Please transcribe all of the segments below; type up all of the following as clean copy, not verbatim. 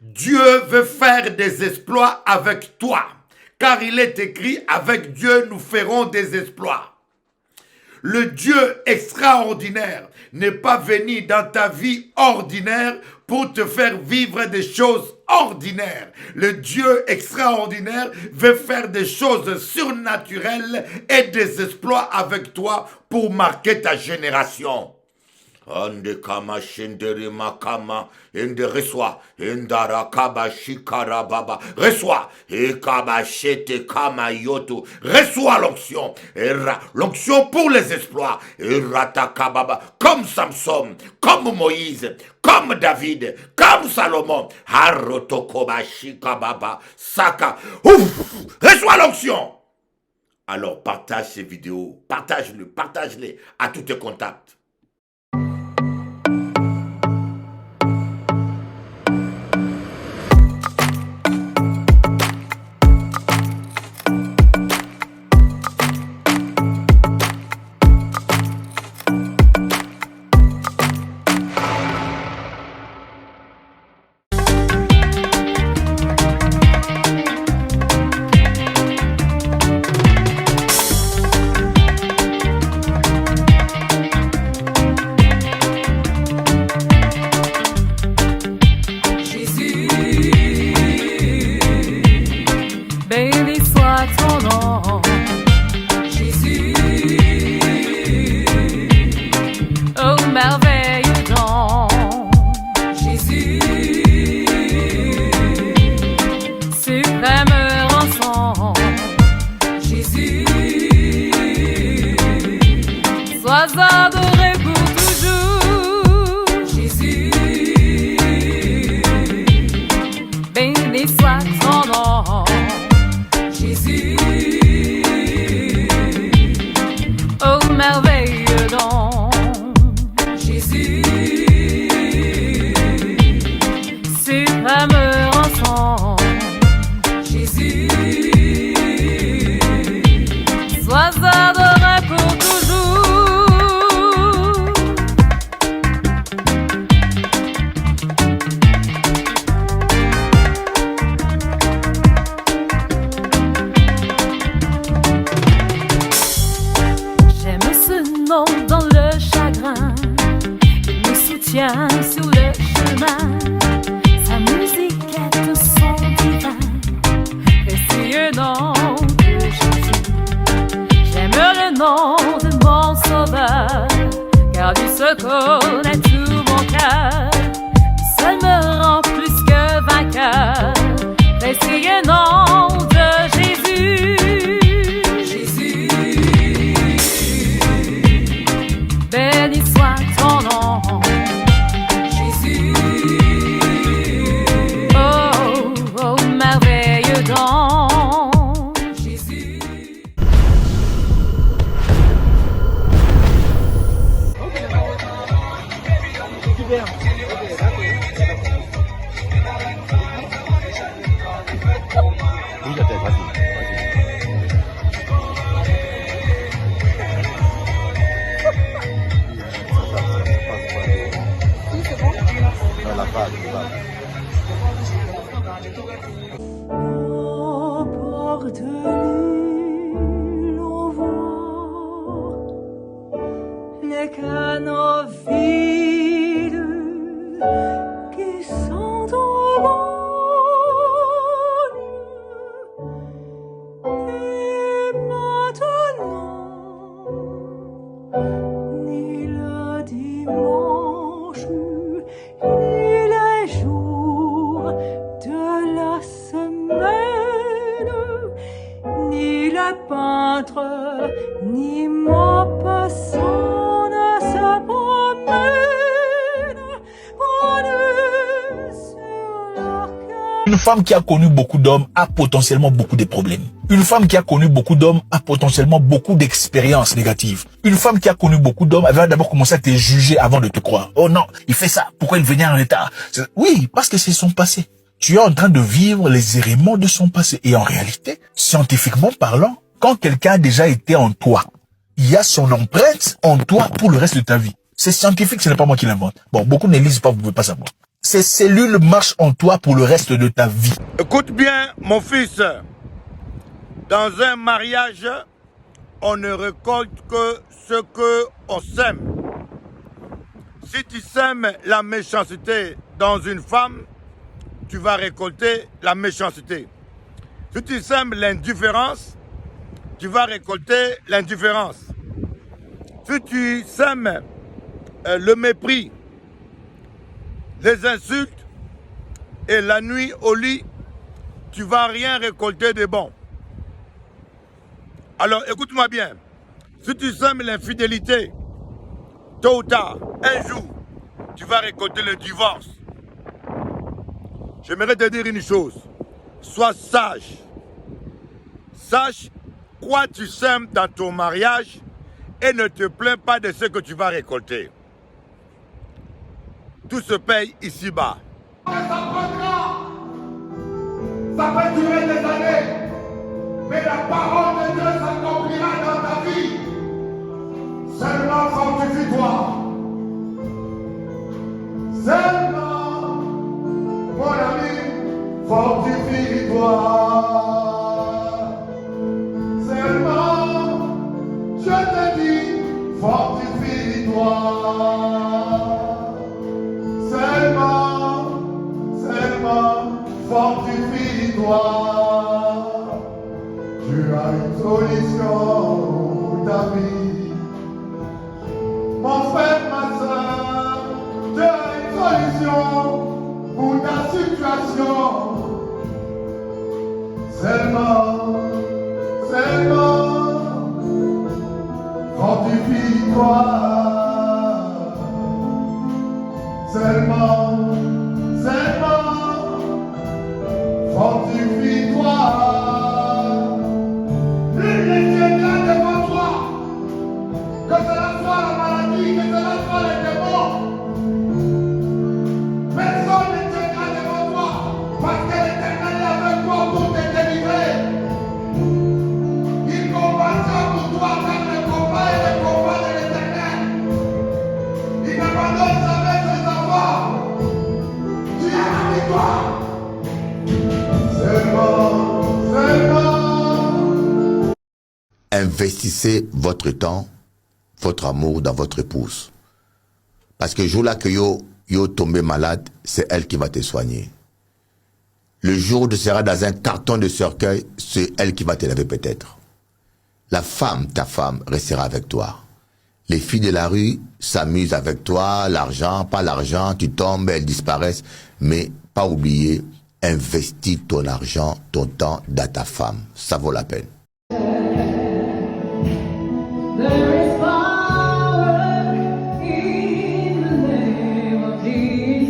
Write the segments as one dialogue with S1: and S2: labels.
S1: Dieu veut faire des exploits avec toi. Car il est écrit, avec Dieu nous ferons des exploits. Le Dieu extraordinaire n'est pas venu dans ta vie ordinaire pour te faire vivre des choses ordinaires. Le Dieu extraordinaire veut faire des choses surnaturelles et des exploits avec toi pour marquer ta génération. Ande kama shinderi makama ende reçoit endara kaba shikara baba reçoit et kaba shete kama yoto reçoit l'onction l'onction pour les exploits et rataka baba comme Samson comme Moïse comme David comme Salomon harotokoba shikababa saka ouf reçoit l'onction. Alors partage ces vidéos, partage-les à tous tes contacts.
S2: Sur le chemin, sa musique est un son divin, précieux nom de Jésus. J'aime le nom de mon sauveur, car du secours est tout mon cœur. Lui seul me rend plus que vainqueur, précieux nom de Jésus. Jésus, béni soit ton nom.
S3: Au bord de l'île, on voit les canaux vides qui sont au bord. Et maintenant, ni le dimanche, ni les jours de la semaine, ni le peintre, ni moi passant ne se promènent, prenez sur leur cœur.
S4: Une femme qui a connu beaucoup d'hommes a potentiellement beaucoup de problèmes. Une femme qui a connu beaucoup d'hommes a potentiellement beaucoup d'expériences négatives. Une femme qui a connu beaucoup d'hommes, elle va d'abord commencer à te juger avant de te croire. Oh non, il fait ça. Pourquoi il venait en retard? Oui, parce que c'est son passé. Tu es en train de vivre les éléments de son passé. Et en réalité, scientifiquement parlant, quand quelqu'un a déjà été en toi, il y a son empreinte en toi pour le reste de ta vie. C'est scientifique, ce n'est pas moi qui l'invente. Bon, beaucoup ne lisent pas, vous ne pouvez pas savoir. ces cellules marchent en toi pour le reste de ta vie.
S1: Écoute bien, mon fils. Dans un mariage, on ne récolte que ce qu'on sème. Si tu sèmes la méchanceté dans une femme, tu vas récolter la méchanceté. Si tu sèmes l'indifférence, tu vas récolter l'indifférence. Si tu sèmes le mépris, les insultes et la nuit au lit, tu vas rien récolter de bon. Alors écoute-moi bien, si tu sèmes l'infidélité, tôt ou tard, un jour, tu vas récolter le divorce. J'aimerais te dire une chose, sois sage. Sache quoi tu sèmes dans ton mariage et ne te plains pas de ce que tu vas récolter. Tout se paye ici-bas.
S5: Ça peut durer des années, mais la parole de Dieu s'accomplira dans ta vie. Seulement fortifie-toi. Seulement, mon ami, fortifie-toi. Seulement, je te dis, fortifie-toi. Seulement, fortifie-toi. Tu as une solution pour ta vie. Mon frère, ma soeur, tu as une solution pour ta situation. Seulement, fortifie-toi. Seulement, fortifie-toi. Il tiendra devant toi. Que cela soit la maladie, que cela soit les démons. Personne ne tiendra devant toi. Parce que l'Éternel est avec toi pour te délivrer. Il combattra pour toi car le combat est le combat de l'Éternel. Il n'abandonne jamais ses enfants. Tu as la victoire.
S6: Investissez votre temps, votre amour dans votre épouse. Parce que le jour là que yo tombé malade, c'est elle qui va te soigner. Le jour où tu seras dans un carton de cercueil, c'est elle qui va te laver peut-être. La femme, ta femme, restera avec toi. Les filles de la rue s'amusent avec toi, l'argent, pas l'argent, tu tombes, elles disparaissent. Mais pas oublier, investis ton argent, ton temps dans ta femme. Ça vaut la peine.
S3: There is power in the name of Jesus.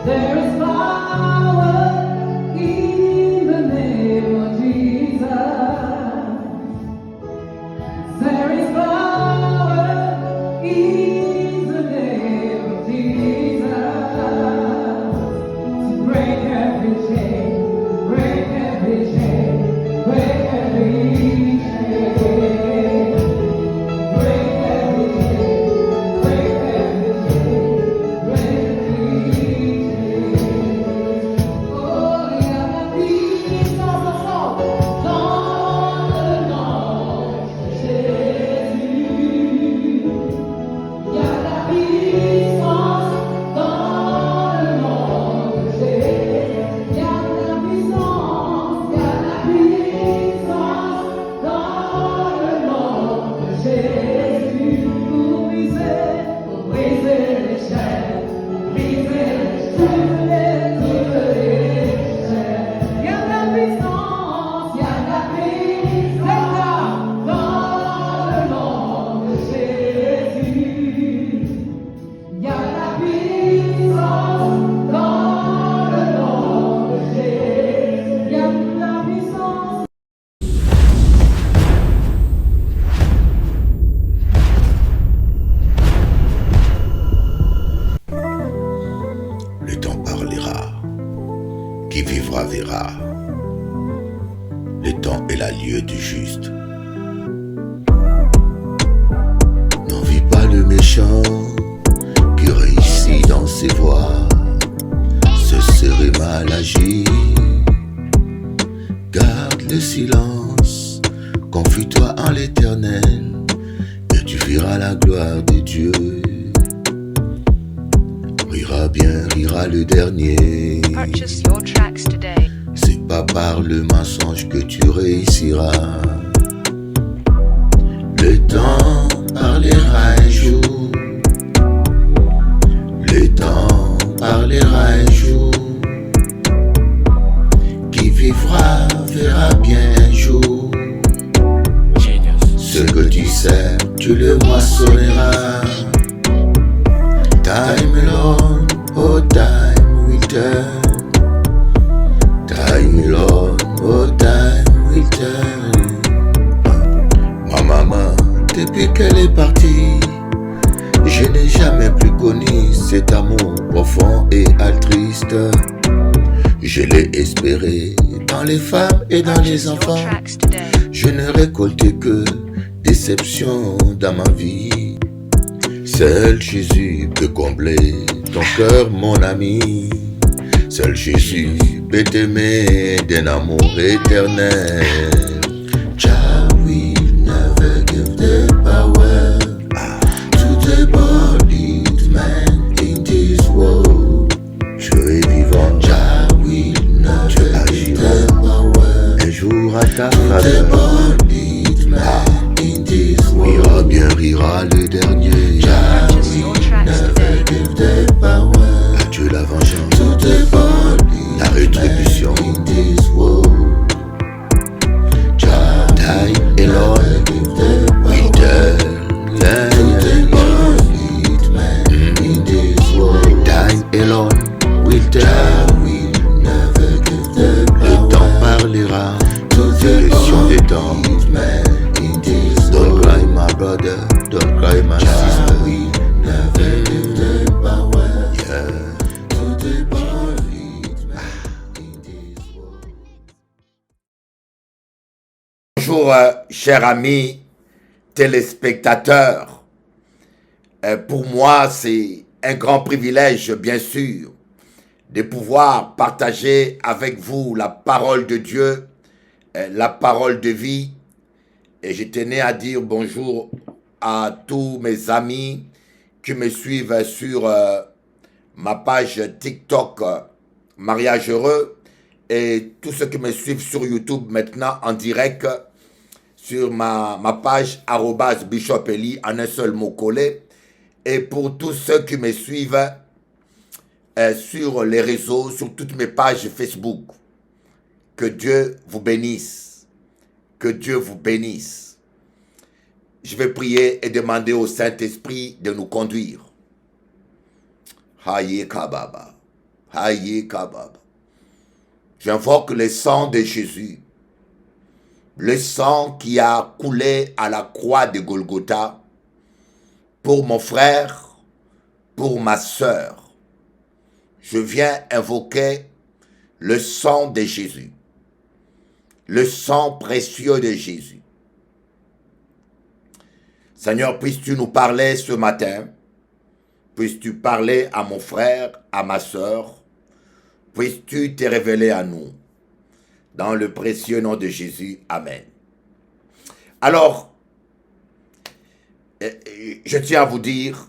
S3: There is power in the name of Jesus. There is power in the name of Jesus. To break every chain, break every chain, break every
S6: Qui vivra verra. Le temps est la lieue du juste. N'envie pas le méchant qui réussit. recevoir, ce serait mal agi. Garde le silence, confie-toi en l'Éternel, et tu verras la gloire de Dieu. Rira bien, rira le dernier.
S7: Purchase your tracks today.
S6: C'est pas par le mensonge que tu réussiras. Le temps parlera un jour. Le temps parlera un jour. Qui vivra verra bien un jour. Ce que tu sèmes, tu le moissonneras. Time alone, oh time will turn. Time alone, oh time will turn. Ma maman, depuis qu'elle est partie, je n'ai jamais plus connu cet amour profond et altruiste. Je l'ai espéré dans les femmes et dans les
S7: Purchase your
S6: enfants.
S7: tracks today.
S6: Je ne récolte que déception dans ma vie. Seul Jésus peut combler ton cœur, mon ami. Seul Jésus peut t'aimer d'un amour éternel. Jah will never give the power to the bodied man in this world. Dieu est vivant. Jah will never give the power un jour à ta faveur. In this world. Rira bien, rira le dernier.
S7: Purchase your tracks today.
S6: Give the power. À Dieu la vengeance. To the body. La rétribution. In this world. Time alone. Will turn. In this world. Time alone. Will turn. Le temps parlera. C'est question des temps. Don't cry my brother, don't cry my sister.
S1: Bonjour, chers amis téléspectateurs. Pour moi, c'est un grand privilège, bien sûr, de pouvoir partager avec vous la parole de Dieu, la parole de vie. Et je tenais à dire bonjour à tous mes amis qui me suivent sur ma page TikTok Mariage Heureux et tous ceux qui me suivent sur YouTube maintenant en direct sur ma page @BishopEli en un seul mot collé. Et pour tous ceux qui me suivent sur les réseaux, sur toutes mes pages Facebook, que Dieu vous bénisse. Que Dieu vous bénisse. Je vais prier et demander au Saint-Esprit de nous conduire. Haye Kababa. Haye Kababa. J'invoque le sang de Jésus. Le sang qui a coulé à la croix de Golgotha pour mon frère, pour ma sœur. Je viens invoquer le sang de Jésus. Le sang précieux de Jésus. Seigneur, puisses-tu nous parler ce matin, puisses-tu parler à mon frère, à ma sœur, puisses-tu te révéler à nous, dans le précieux nom de Jésus. Amen. Alors, je tiens à vous dire,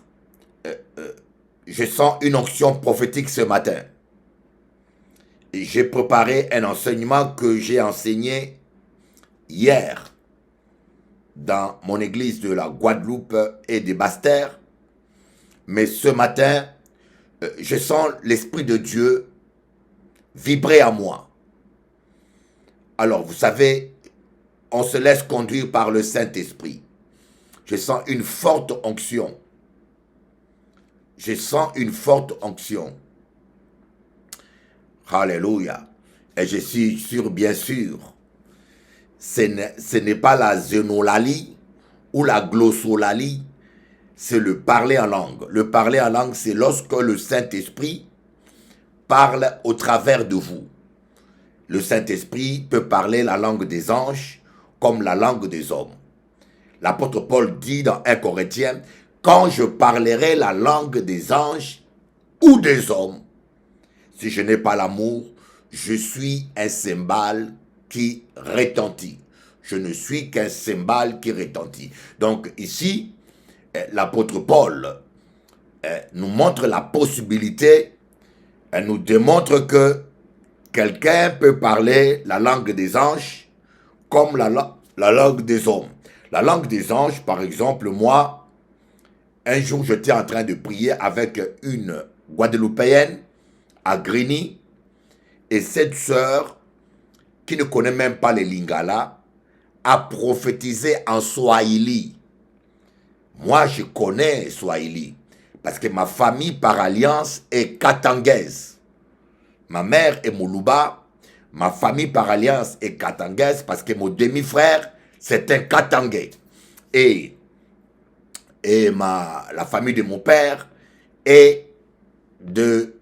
S1: je sens une onction prophétique ce matin. J'ai préparé un enseignement que j'ai enseigné hier dans mon église de la Guadeloupe et des Basses-Terres. Mais ce matin, je sens l'Esprit de Dieu vibrer à moi. Alors, vous savez, on se laisse conduire par le Saint-Esprit. Je sens une forte onction. Je sens une forte onction. Alléluia. Et je suis sûr, bien sûr, ce n'est pas la zénolalie ou la glossolalie, c'est le parler en langue. Le parler en langue, c'est lorsque le Saint-Esprit parle au travers de vous. Le Saint-Esprit peut parler la langue des anges comme la langue des hommes. L'apôtre Paul dit dans 1 Corinthiens, « Quand je parlerai la langue des anges ou des hommes, si je n'ai pas l'amour, je suis un cymbale qui retentit. Je ne suis qu'un cymbale qui retentit. Donc ici, l'apôtre Paul nous montre la possibilité, elle nous démontre que quelqu'un peut parler la langue des anges comme la langue des hommes. La langue des anges, par exemple, moi, un jour, j'étais en train de prier avec une Guadeloupéenne à Grigny, et cette sœur, qui ne connaît même pas les Lingala, a prophétisé en Swahili. Moi, je connais Swahili, parce que ma famille par alliance est katangaise. Ma mère est Moluba, ma famille par alliance est katangaise, parce que mon demi-frère, c'est un katangais. Et la famille de mon père est de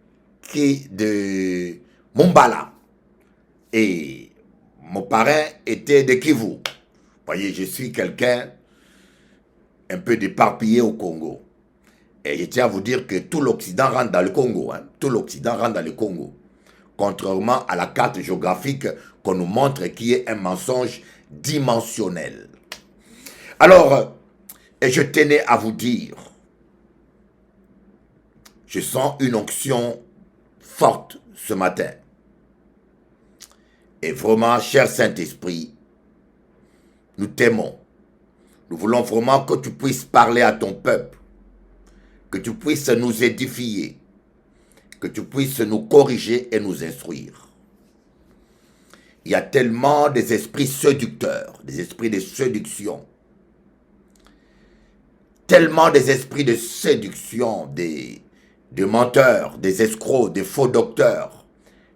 S1: Mumbala. Et mon parrain était de Kivu. Vous voyez, je suis quelqu'un un peu déparpillé au Congo. Et je tiens à vous dire que tout l'Occident rentre dans le Congo. Hein. Tout l'Occident rentre dans le Congo. Contrairement à la carte géographique qu'on nous montre qui est un mensonge dimensionnel. Alors, et je tenais à vous dire, je sens une onction forte ce matin. Et vraiment, cher Saint-Esprit, nous t'aimons. Nous voulons vraiment que tu puisses parler à ton peuple, que tu puisses nous édifier, que tu puisses nous corriger et nous instruire. Il y a tellement des esprits séducteurs, des esprits de séduction, tellement des esprits de séduction, des menteurs, des escrocs, des faux docteurs,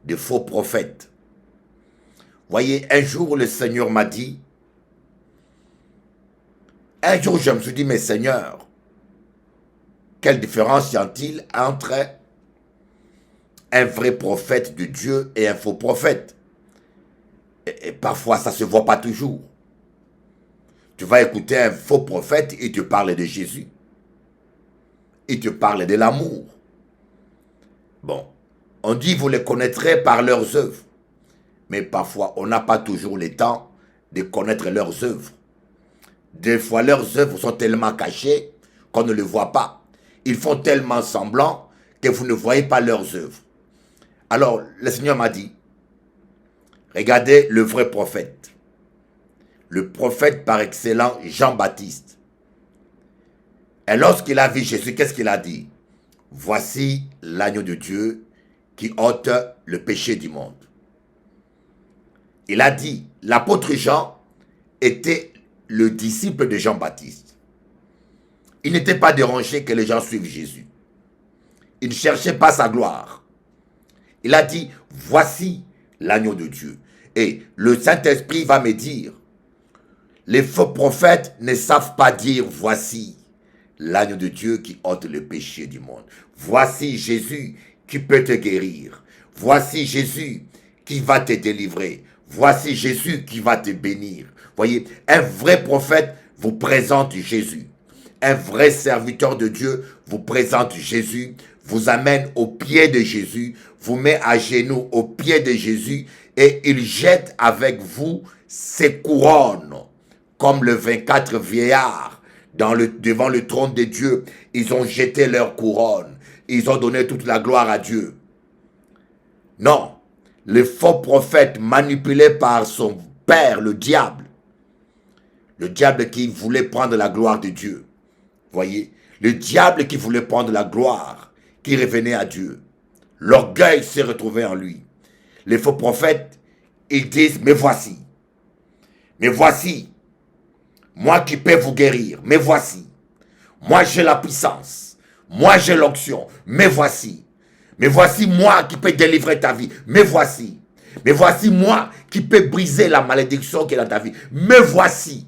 S1: des faux prophètes. Voyez, un jour le Seigneur m'a dit, un jour je me suis dit, mais Seigneur, quelle différence y a-t-il entre un vrai prophète de Dieu et un faux prophète? Et parfois ça ne se voit pas toujours. Tu vas écouter un faux prophète, il te parle de Jésus. Il te parle de l'amour. Bon, on dit vous les connaîtrez par leurs œuvres. Mais parfois, on n'a pas toujours le temps de connaître leurs œuvres. Des fois, leurs œuvres sont tellement cachées qu'on ne les voit pas. Ils font tellement semblant que vous ne voyez pas leurs œuvres. Alors, le Seigneur m'a dit, regardez le vrai prophète. Le prophète par excellence, Jean-Baptiste. Et lorsqu'il a vu Jésus, qu'est-ce qu'il a dit? Voici l'agneau de Dieu qui ôte le péché du monde. Il a dit, l'apôtre Jean était le disciple de Jean-Baptiste. Il n'était pas dérangé que les gens suivent Jésus. Il ne cherchait pas sa gloire. Il a dit, voici l'agneau de Dieu. Et le Saint-Esprit va me dire, les faux prophètes ne savent pas dire, voici l'agneau de Dieu qui ôte le péché du monde. Voici Jésus qui peut te guérir. Voici Jésus qui va te délivrer. Voici Jésus qui va te bénir. Voyez, un vrai prophète vous présente Jésus. Un vrai serviteur de Dieu vous présente Jésus, vous amène au pied de Jésus, vous met à genoux au pied de Jésus et il jette avec vous ses couronnes. Comme le 24 vieillards devant le trône de Dieu, ils ont jeté leurs couronnes. Ils ont donné toute la gloire à Dieu. Non. Le faux prophète manipulé par son père, le diable qui voulait prendre la gloire de Dieu. Voyez, le diable qui voulait prendre la gloire, qui revenait à Dieu. L'orgueil s'est retrouvé en lui. Les faux prophètes, ils disent, mais voici, moi qui peux vous guérir, mais voici, moi j'ai la puissance, moi j'ai l'onction, mais voici moi qui peux délivrer ta vie. Mais voici moi qui peux briser la malédiction qui est dans ta vie. Mais voici.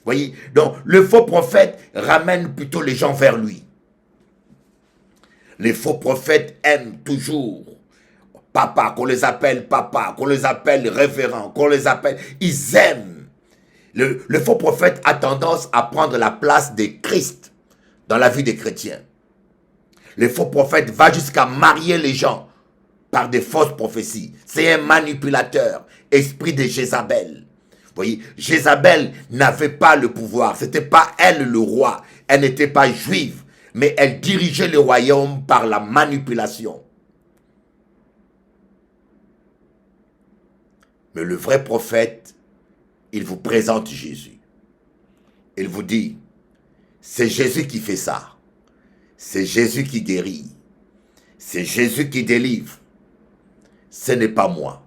S1: Voyez, donc le faux prophète ramène plutôt les gens vers lui. Les faux prophètes aiment toujours papa, qu'on les appelle papa, qu'on les appelle révérend, qu'on les appelle. Ils aiment. Le faux prophète a tendance à prendre la place de Christ dans la vie des chrétiens. Le faux prophète va jusqu'à marier les gens par des fausses prophéties. C'est un manipulateur, esprit de Jézabel. Vous voyez, Jézabel n'avait pas le pouvoir. Ce n'était pas elle le roi. Elle n'était pas juive. Mais elle dirigeait le royaume par la manipulation. Mais le vrai prophète, il vous présente Jésus. Il vous dit, c'est Jésus qui fait ça. C'est Jésus qui guérit. C'est Jésus qui délivre. Ce n'est pas moi.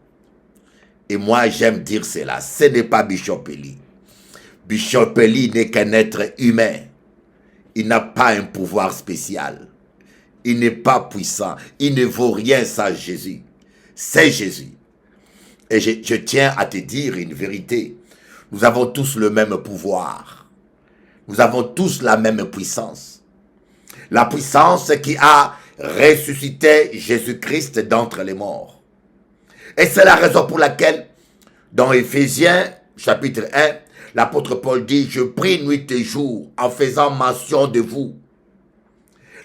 S1: Et moi, j'aime dire cela. Ce n'est pas Bishop Eli. Bishop Eli n'est qu'un être humain. Il n'a pas un pouvoir spécial. Il n'est pas puissant. Il ne vaut rien sans Jésus. C'est Jésus. Et je tiens à te dire une vérité. Nous avons tous le même pouvoir. Nous avons tous la même puissance. La puissance qui a ressuscité Jésus-Christ d'entre les morts. Et c'est la raison pour laquelle, dans Éphésiens, chapitre 1, l'apôtre Paul dit, « Je prie nuit et jour en faisant mention de vous. »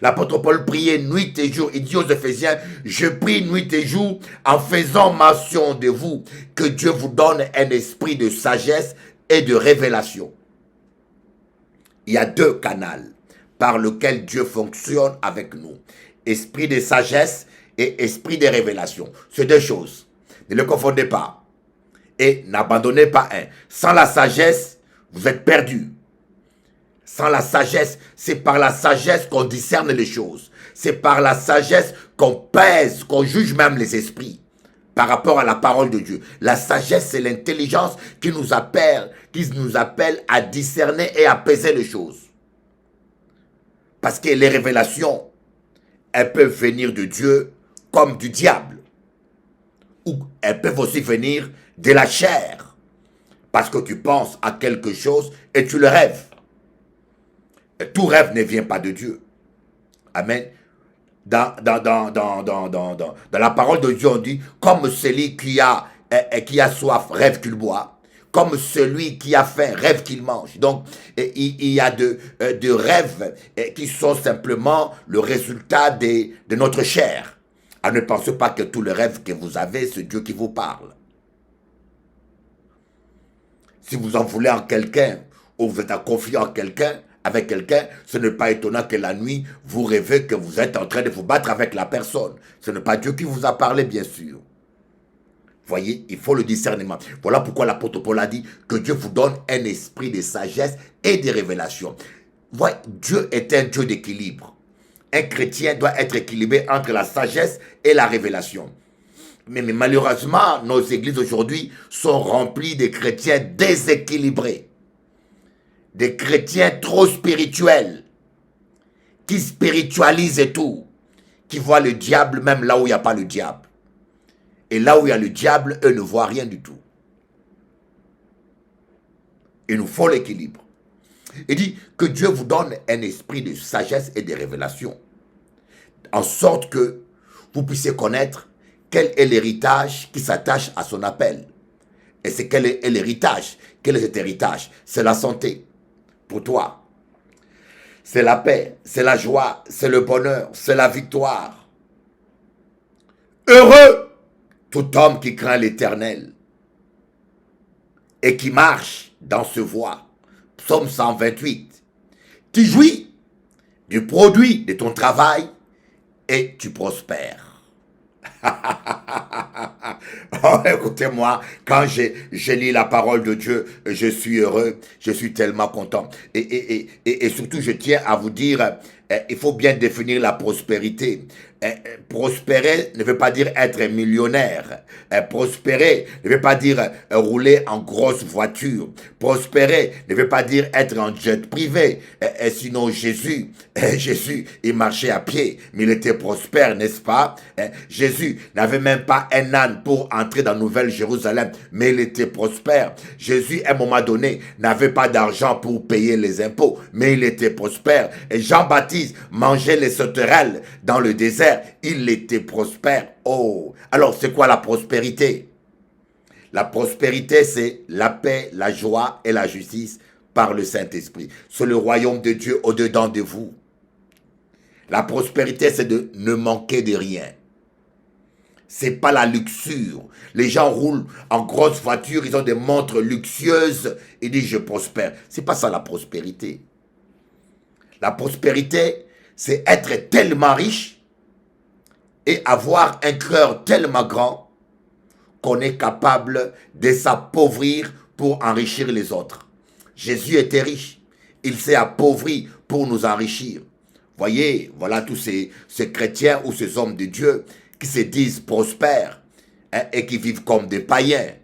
S1: L'apôtre Paul priait nuit et jour. Il dit aux Éphésiens, « Je prie nuit et jour en faisant mention de vous, que Dieu vous donne un esprit de sagesse et de révélation. » Il y a deux canaux par lesquels Dieu fonctionne avec nous. Esprit de sagesse et esprit de révélation. C'est deux choses. Ne le confondez pas. Et n'abandonnez pas un. Sans la sagesse, vous êtes perdu. Sans la sagesse, c'est par la sagesse qu'on discerne les choses. C'est par la sagesse qu'on pèse, qu'on juge même les esprits par rapport à la parole de Dieu. La sagesse, c'est l'intelligence qui nous appelle à discerner et à peser les choses. Parce que les révélations, elles peuvent venir de Dieu comme du diable. Ou elles peuvent aussi venir de la chair. Parce que tu penses à quelque chose et tu le rêves. Et tout rêve ne vient pas de Dieu. Amen. Dans la parole de Dieu, on dit, comme celui qui a soif rêve qu'il boit, comme celui qui a faim rêve qu'il mange. Donc, il y a de rêves qui sont simplement le résultat de notre chair. Alors, ne pensez pas que tout le rêve que vous avez, c'est Dieu qui vous parle. Si vous en voulez en quelqu'un, ou vous êtes en confiance en quelqu'un, avec quelqu'un, ce n'est pas étonnant que la nuit, vous rêvez que vous êtes en train de vous battre avec la personne. Ce n'est pas Dieu qui vous a parlé, bien sûr. Voyez, il faut le discernement. Voilà pourquoi l'apôtre Paul a dit que Dieu vous donne un esprit de sagesse et de révélation. Voyez, Dieu est un Dieu d'équilibre. Un chrétien doit être équilibré entre la sagesse et la révélation. Mais malheureusement, nos églises aujourd'hui sont remplies de chrétiens déséquilibrés. Des chrétiens trop spirituels, qui spiritualisent et tout, qui voient le diable même là où il n'y a pas le diable. Et là où il y a le diable, eux ne voient rien du tout. Il nous faut l'équilibre. Il dit que Dieu vous donne un esprit de sagesse et de révélation, en sorte que vous puissiez connaître quel est l'héritage qui s'attache à son appel. Et c'est quel est l'héritage? Quel est cet héritage? C'est la santé. Pour toi, c'est la paix, c'est la joie, c'est le bonheur, c'est la victoire. Heureux tout homme qui craint l'Éternel et qui marche dans ce voie. Psaume 128. Tu jouis du produit de ton travail et tu prospères. Oh, écoutez-moi, quand je lis la parole de Dieu, je suis heureux, je suis tellement content. Et surtout, je tiens à vous dire, il faut bien définir la prospérité. Prospérer ne veut pas dire être millionnaire. Prospérer ne veut pas dire rouler en grosse voiture. Prospérer ne veut pas dire être en jet privé. Sinon Jésus, il marchait à pied, mais il était prospère, n'est-ce pas? Jésus n'avait même pas un âne pour entrer dans Nouvelle-Jérusalem, mais il était prospère. Jésus, à un moment donné, n'avait pas d'argent pour payer les impôts, mais il était prospère. Et Jean-Baptiste mangeait les sauterelles dans le désert. Il était prospère. Oh, alors c'est quoi la prospérité? La prospérité, c'est la paix, la joie et la justice par le Saint-Esprit. C'est le royaume de Dieu au-dedans de vous. La prospérité, c'est de ne manquer de rien. C'est pas la luxure. Les gens roulent en grosse voiture, ils ont des montres luxueuses, ils disent je prospère. C'est pas ça la prospérité. La prospérité, c'est être tellement riche et avoir un cœur tellement grand qu'on est capable de s'appauvrir pour enrichir les autres. Jésus était riche. Il s'est appauvri pour nous enrichir. Voyez, voilà tous ces chrétiens ou ces hommes de Dieu qui se disent prospères, hein, et qui vivent comme des païens.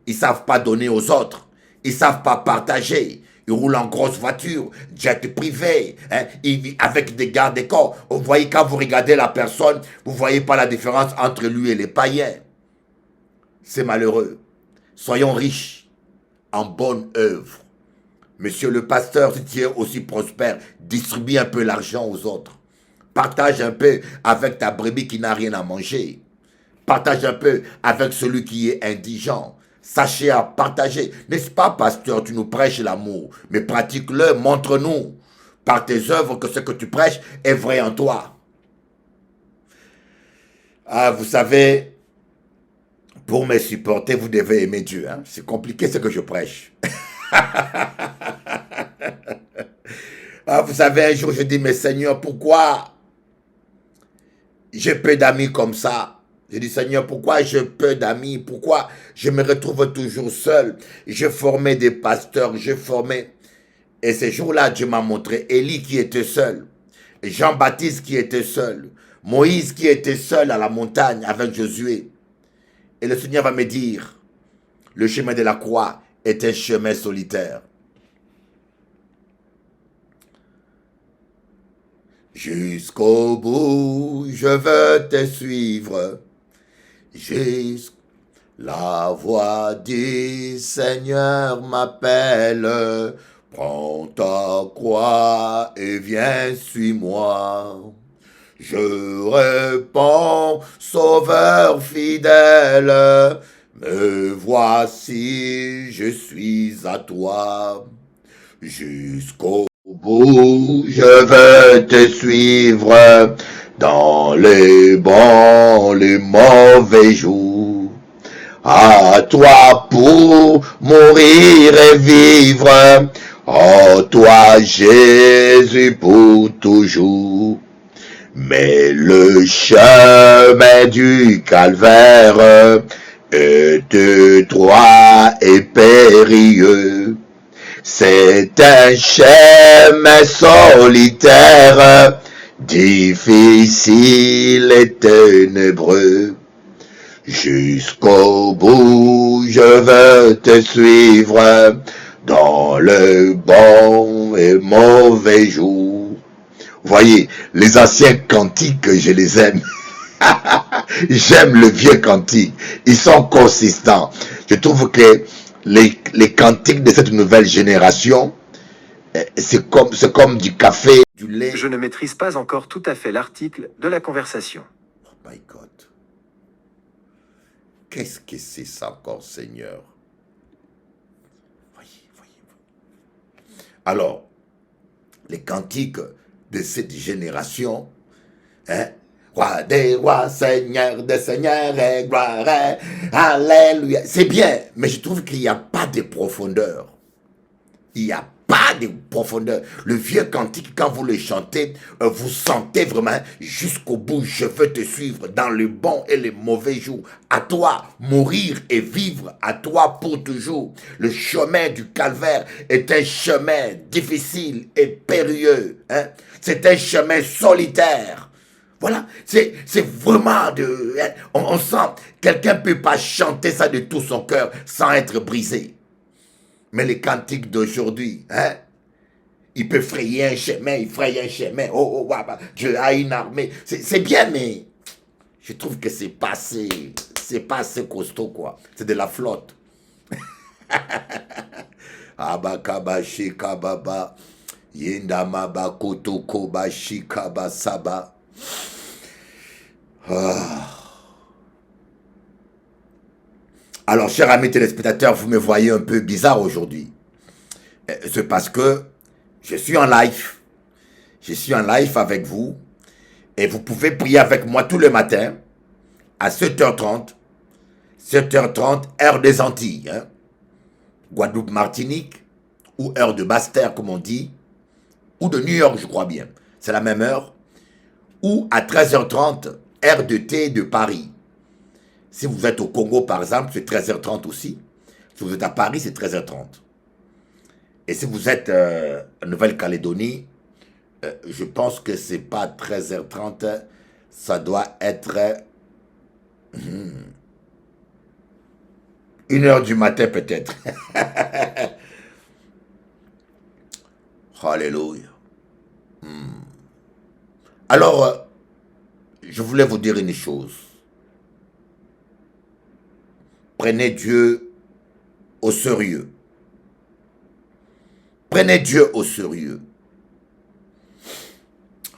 S1: Ils ne savent pas donner aux autres. Ils ne savent pas partager. Ils roulent en grosse voiture, jet privé, hein, ils vivent avec des gardes-corps. Vous voyez, quand vous regardez la personne, vous ne voyez pas la différence entre lui et les païens. C'est malheureux. Soyons riches en bonne œuvre. Monsieur le pasteur, si tu es aussi prospère, distribue un peu l'argent aux autres. Partage un peu avec ta brebis qui n'a rien à manger. Partage un peu avec celui qui est indigent. Sachez à partager. N'est-ce pas, pasteur, tu nous prêches l'amour, mais pratique-le, montre-nous par tes œuvres que ce que tu prêches est vrai en toi. Ah, vous savez, pour me supporter, vous devez aimer Dieu. Hein? C'est compliqué ce que je prêche. Ah, vous savez, un jour, je dis, mais Seigneur, pourquoi j'ai peu d'amis comme ça? Je dis, Seigneur, pourquoi j'ai peu d'amis? Pourquoi je me retrouve toujours seul? Je formais des pasteurs, je formais. Et ces jours-là, Dieu m'a montré Élie qui était seul, Jean-Baptiste qui était seul, Moïse qui était seul à la montagne avec Josué. Et le Seigneur va me dire, le chemin de la croix est un chemin solitaire. Jusqu'au bout, je veux te suivre. La voix du Seigneur m'appelle. Prends ta croix et viens, suis-moi. Je réponds, Sauveur fidèle. Me voici, je suis à toi. Jusqu'au bout, je veux te suivre dans les bons, les mauvais jours. À toi pour mourir et vivre. En toi, Jésus, pour toujours. Mais le chemin du calvaire est étroit et périlleux. C'est un chemin solitaire, difficile et ténébreux. Jusqu'au bout, je veux te suivre dans le bon et mauvais jour. Voyez, les anciens cantiques, je les aime. J'aime le vieux cantique. Ils sont consistants. Je trouve que les cantiques de cette nouvelle génération, c'est comme du café, du lait.
S8: Je ne maîtrise pas encore tout à fait l'article de la conversation.
S1: Oh my God. Qu'est-ce que c'est ça encore, Seigneur? Voyez. Alors, les cantiques de cette génération, hein, Roi des rois, Seigneur des seigneurs, et gloire, alléluia. C'est bien, mais je trouve qu'il n'y a pas de profondeur. Il n'y a pas de profondeur. Le vieux cantique, quand vous le chantez, vous sentez vraiment jusqu'au bout. Je veux te suivre dans les bons et les mauvais jours. À toi, mourir et vivre. À toi pour toujours. Le chemin du calvaire est un chemin difficile et périlleux. Hein? C'est un chemin solitaire. Voilà, c'est vraiment de... On sent, quelqu'un ne peut pas chanter ça de tout son cœur sans être brisé. Mais les cantiques d'aujourd'hui, hein, il peut frayer un chemin, il fraye un chemin. Oh, Dieu a une armée. C'est bien, mais je trouve que c'est pas assez costaud, quoi. C'est de la flotte. Abakabashi kababa, yindamaba kotoko bashi kabasaba. Alors, chers amis téléspectateurs, vous me voyez un peu bizarre aujourd'hui. C'est parce que je suis en live. Je suis en live avec vous. Et vous pouvez prier avec moi tous les matins à 7h30. 7h30, heure des Antilles. Hein? Guadeloupe, Martinique, ou heure de Basse-Terre, comme on dit, ou de New York, je crois bien. C'est la même heure. Ou à 13h30, heure de thé de Paris. Si vous êtes au Congo, par exemple, c'est 13h30 aussi. Si vous êtes à Paris, c'est 13h30. Et si vous êtes en Nouvelle-Calédonie, je pense que c'est pas 13h30, ça doit être 1h du matin peut-être. Alléluia. Alors, je voulais vous dire une chose. Prenez Dieu au sérieux. Prenez Dieu au sérieux.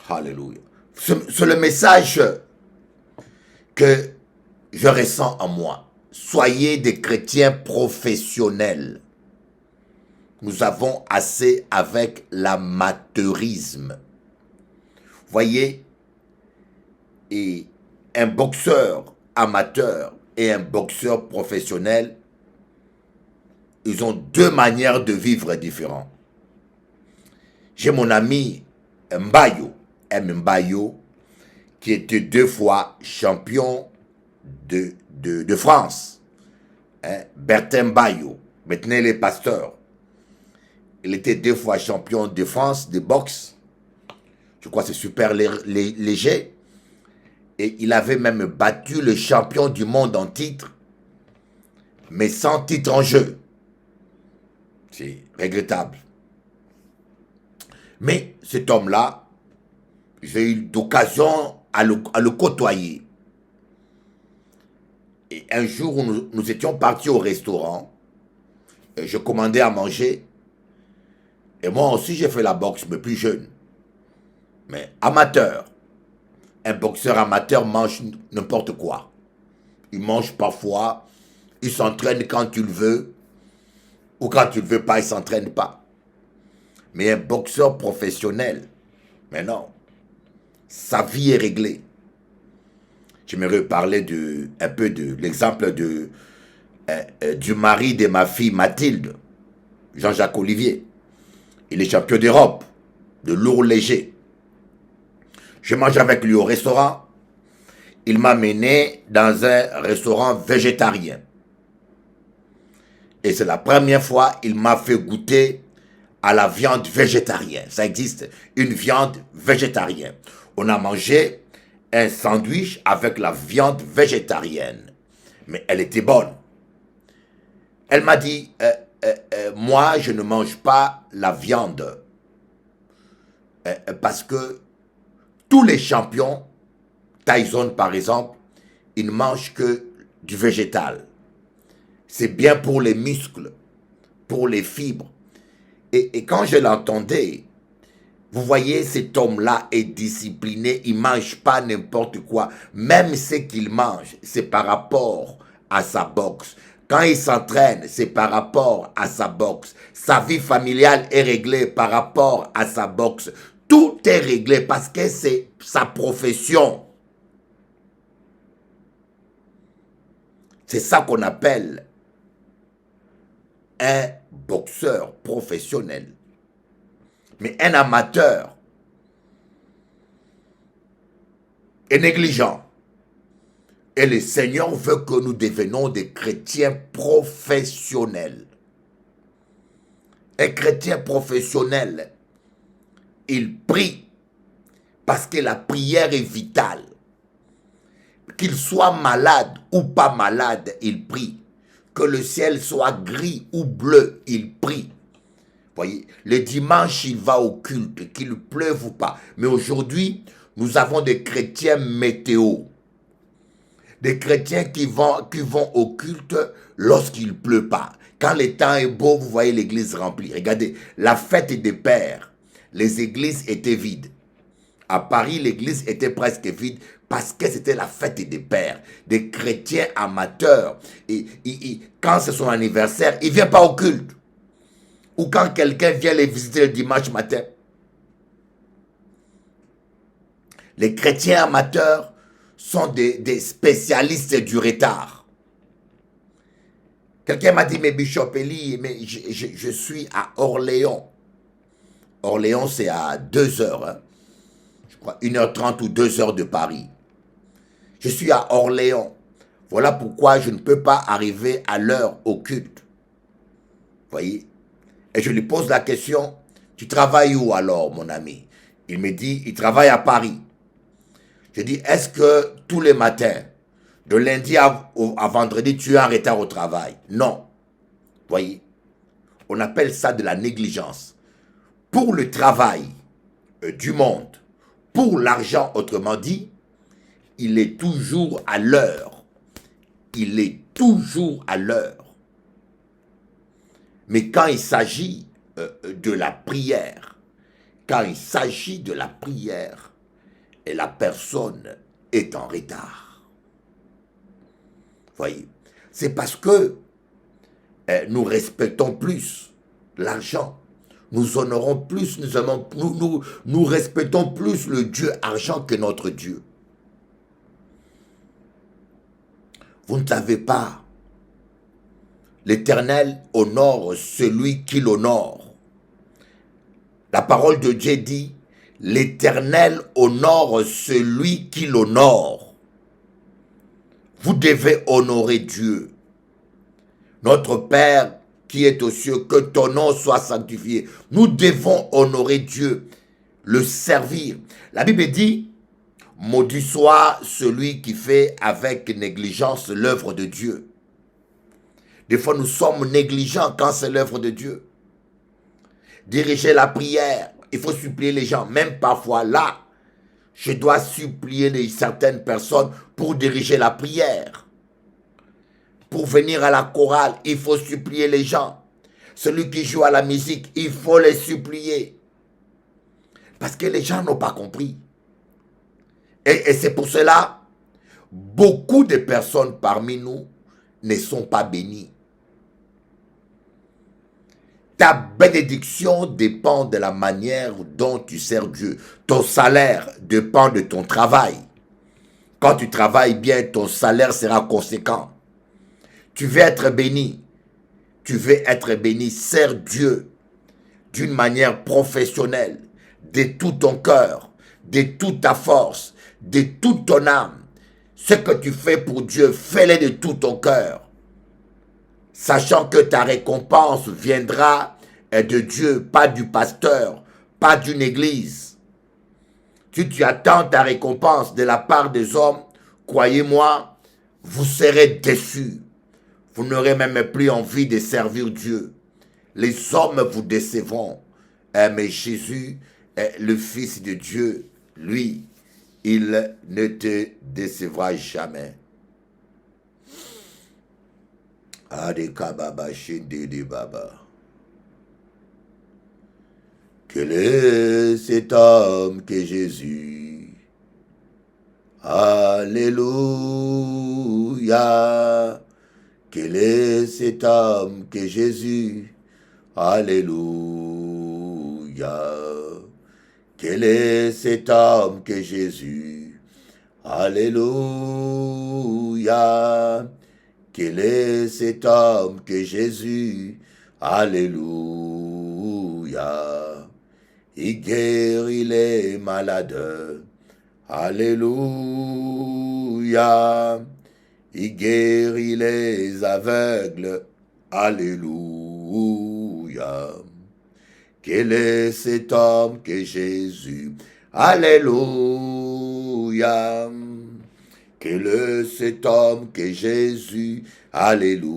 S1: Alléluia. C'est le message que je ressens en moi. Soyez des chrétiens professionnels. Nous avons assez avec l'amateurisme. Voyez, et un boxeur amateur et un boxeur professionnel, ils ont deux manières de vivre différentes. J'ai mon ami Mbayo, M. Mbayo, qui était 2 fois champion de France. Hein? Bertin Mbayo, maintenant il est pasteur. Il était 2 fois champion de France de boxe. Je crois que c'est super léger. Et il avait même battu le champion du monde en titre, mais sans titre en jeu. C'est regrettable. Mais cet homme-là, j'ai eu d'occasion à le côtoyer. Et un jour, nous étions partis au restaurant. Et je commandais à manger. Et moi aussi, j'ai fait la boxe, mais plus jeune. Mais amateur. Un boxeur amateur mange n'importe quoi. Il mange parfois, il s'entraîne quand tu le veux, ou quand tu ne le veux pas, il ne s'entraîne pas. Mais un boxeur professionnel, mais non, sa vie est réglée. J'aimerais parler un peu de l'exemple du mari de ma fille Mathilde, Jean-Jacques Olivier. Il est champion d'Europe, de lourd léger. Je mange avec lui au restaurant. Il m'a mené dans un restaurant végétarien. Et c'est la première fois qu'il m'a fait goûter à la viande végétarienne. Ça existe, une viande végétarienne. On a mangé un sandwich avec la viande végétarienne. Mais elle était bonne. Elle m'a dit, moi je ne mange pas la viande. Parce que tous les champions, Tyson par exemple, ils ne mangent que du végétal. C'est bien pour les muscles, pour les fibres. Et quand je l'entendais, vous voyez, cet homme-là est discipliné, il ne mange pas n'importe quoi. Même ce qu'il mange, c'est par rapport à sa boxe. Quand il s'entraîne, c'est par rapport à sa boxe. Sa vie familiale est réglée par rapport à sa boxe. Tout est réglé parce que c'est sa profession. C'est ça qu'on appelle un boxeur professionnel. Mais un amateur est négligent. Et le Seigneur veut que nous devenions des chrétiens professionnels. Un chrétien professionnel, il prie parce que la prière est vitale. Qu'il soit malade ou pas malade, il prie. Que le ciel soit gris ou bleu, il prie. Voyez, le dimanche, il va au culte, qu'il pleuve ou pas. Mais aujourd'hui, nous avons des chrétiens météo. Des chrétiens qui vont au culte lorsqu'il ne pleut pas. Quand le temps est beau, vous voyez l'église remplie. Regardez, la fête des pères, les églises étaient vides. À Paris, l'église était presque vide parce que c'était la fête des pères, des chrétiens amateurs. Et quand c'est son anniversaire, il ne vient pas au culte. Ou quand quelqu'un vient les visiter le dimanche matin. Les chrétiens amateurs sont des spécialistes du retard. Quelqu'un m'a dit, mais Bishop Eli, mais je suis à Orléans. Orléans, c'est à 2 heures, hein. Je crois 1h30 ou 2 heures de Paris. Je suis à Orléans. Voilà pourquoi je ne peux pas arriver à l'heure au culte. Voyez? Et je lui pose la question, tu travailles où alors, mon ami? Il me dit, il travaille à Paris. Je dis, est-ce que tous les matins, de lundi à vendredi, tu es en retard au travail? Non. Voyez? On appelle ça de la négligence. Pour le travail du monde, pour l'argent, autrement dit, il est toujours à l'heure. Il est toujours à l'heure. Mais quand il s'agit de la prière, et la personne est en retard. Voyez, c'est parce que nous respectons plus l'argent. Nous honorons plus, nous respectons plus le Dieu argent que notre Dieu. Vous ne savez pas. L'Éternel honore celui qui l'honore. La parole de Dieu dit, l'Éternel honore celui qui l'honore. Vous devez honorer Dieu. Notre Père qui est aux cieux, que ton nom soit sanctifié. Nous devons honorer Dieu, le servir. La Bible dit, maudit soit celui qui fait avec négligence l'œuvre de Dieu. Des fois, nous sommes négligents quand c'est l'œuvre de Dieu. Diriger la prière, il faut supplier les gens. Même parfois là, je dois supplier certaines personnes pour diriger la prière. Pour venir à la chorale, il faut supplier les gens. Celui qui joue à la musique, il faut les supplier. Parce que les gens n'ont pas compris. Et c'est pour cela, beaucoup de personnes parmi nous ne sont pas bénies. Ta bénédiction dépend de la manière dont tu sers Dieu. Ton salaire dépend de ton travail. Quand tu travailles bien, ton salaire sera conséquent. Tu veux être béni. Tu veux être béni. Sers Dieu d'une manière professionnelle, de tout ton cœur, de toute ta force, de toute ton âme. Ce que tu fais pour Dieu, fais-le de tout ton cœur. Sachant que ta récompense viendra de Dieu, pas du pasteur, pas d'une église. Si tu attends ta récompense de la part des hommes, croyez-moi, vous serez déçus. Vous n'aurez même plus envie de servir Dieu. Les hommes vous décevront. Mais Jésus, le Fils de Dieu, lui, il ne te décevra jamais. Quel est cet homme que Jésus? Alléluia. Quel est cet homme que Jésus? Alléluia. Quel est cet homme que Jésus? Alléluia. Quel est cet homme que Jésus? Alléluia. Il guérit les malades. Alléluia. Il guérit les aveugles. Alléluia. Quel est cet homme que Jésus? Alléluia. Quel est cet homme que Jésus? Alléluia.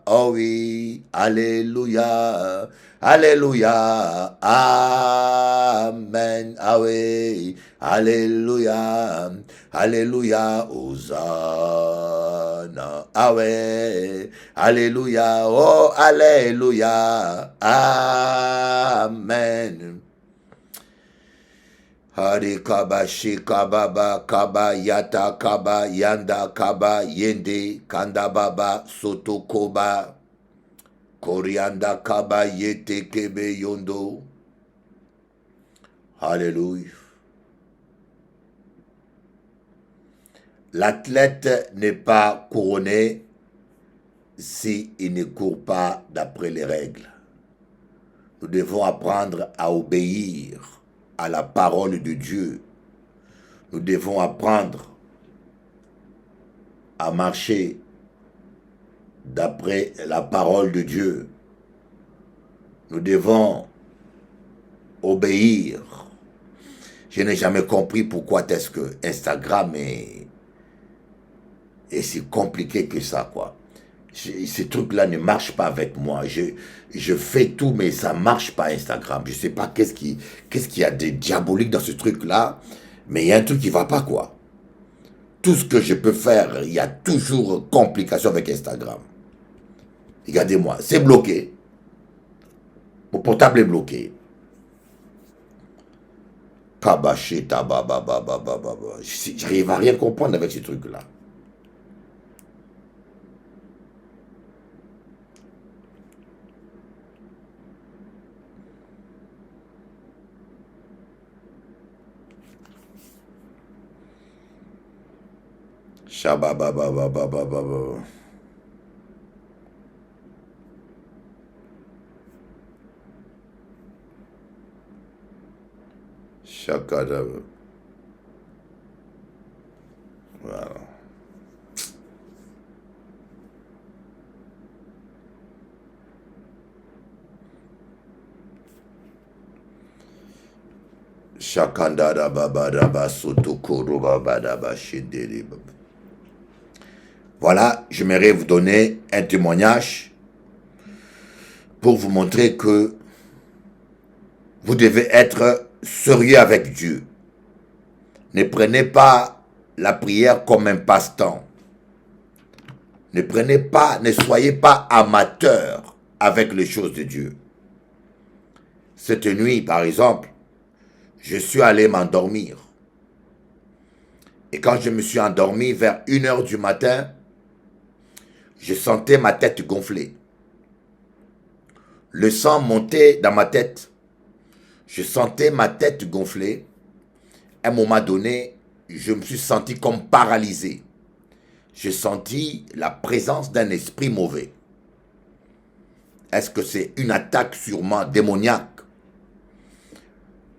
S1: Oh oui, alléluia. Alléluia. Amen. Ah oui, alléluia. Alléluia. Hosanna. Ah ouais. Alléluia. Oh, alléluia. Amen. Hari kaba shikababa kaba yata kaba yanda kaba yende kanda baba soto koba korianda kaba yete kebe yondo. Alléluia. L'athlète n'est pas couronné s'il ne court pas d'après les règles. Nous devons apprendre à obéir à la parole de Dieu. Nous devons apprendre à marcher d'après la parole de Dieu. Nous devons obéir. Je n'ai jamais compris pourquoi est-ce que Instagram est si compliqué que ça, quoi. Ces trucs-là ne marchent pas avec moi. Je fais tout, mais ça ne marche pas Instagram. Je ne sais pas qu'est-ce qu'il y a de diabolique dans ce truc-là, mais il y a un truc qui ne va pas, quoi. Tout ce que je peux faire, il y a toujours complication avec Instagram. Regardez-moi, c'est bloqué. Mon portable est bloqué. J'arrive à rien comprendre avec ce truc-là. Shabababababababa. Chakada. Voilà. Shakandada babadaba sotokoro babadaba shindere baba. Voilà, j'aimerais vous donner un témoignage pour vous montrer que vous devez être sérieux avec Dieu. Ne prenez pas la prière comme un passe-temps. Ne soyez pas amateur avec les choses de Dieu. Cette nuit, par exemple, je suis allé m'endormir. Et quand je me suis endormi vers 1h du matin, je sentais ma tête gonfler. Le sang montait dans ma tête. Je sentais ma tête gonfler. À un moment donné, je me suis senti comme paralysé. J'ai senti la présence d'un esprit mauvais. Est-ce que c'est une attaque sûrement démoniaque?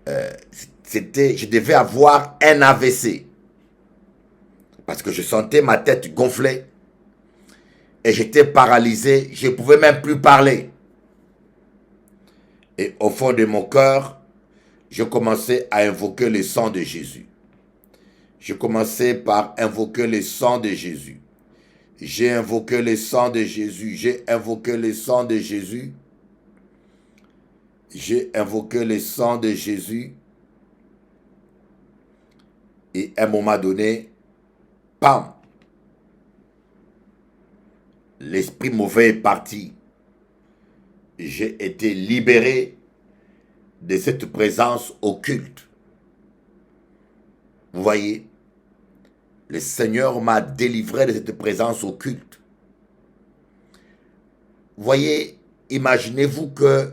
S1: Je devais avoir un AVC. Parce que je sentais ma tête gonfler. Et j'étais paralysé. Je ne pouvais même plus parler. Et au fond de mon cœur, je commençais à invoquer le sang de Jésus. Je commençais par invoquer le sang de Jésus. J'ai invoqué le sang de Jésus. J'ai invoqué le sang de Jésus. J'ai invoqué le sang de Jésus. Et à un moment donné, pam! L'esprit mauvais est parti. J'ai été libéré de cette présence occulte. Vous voyez, le Seigneur m'a délivré de cette présence occulte. Vous voyez, imaginez-vous que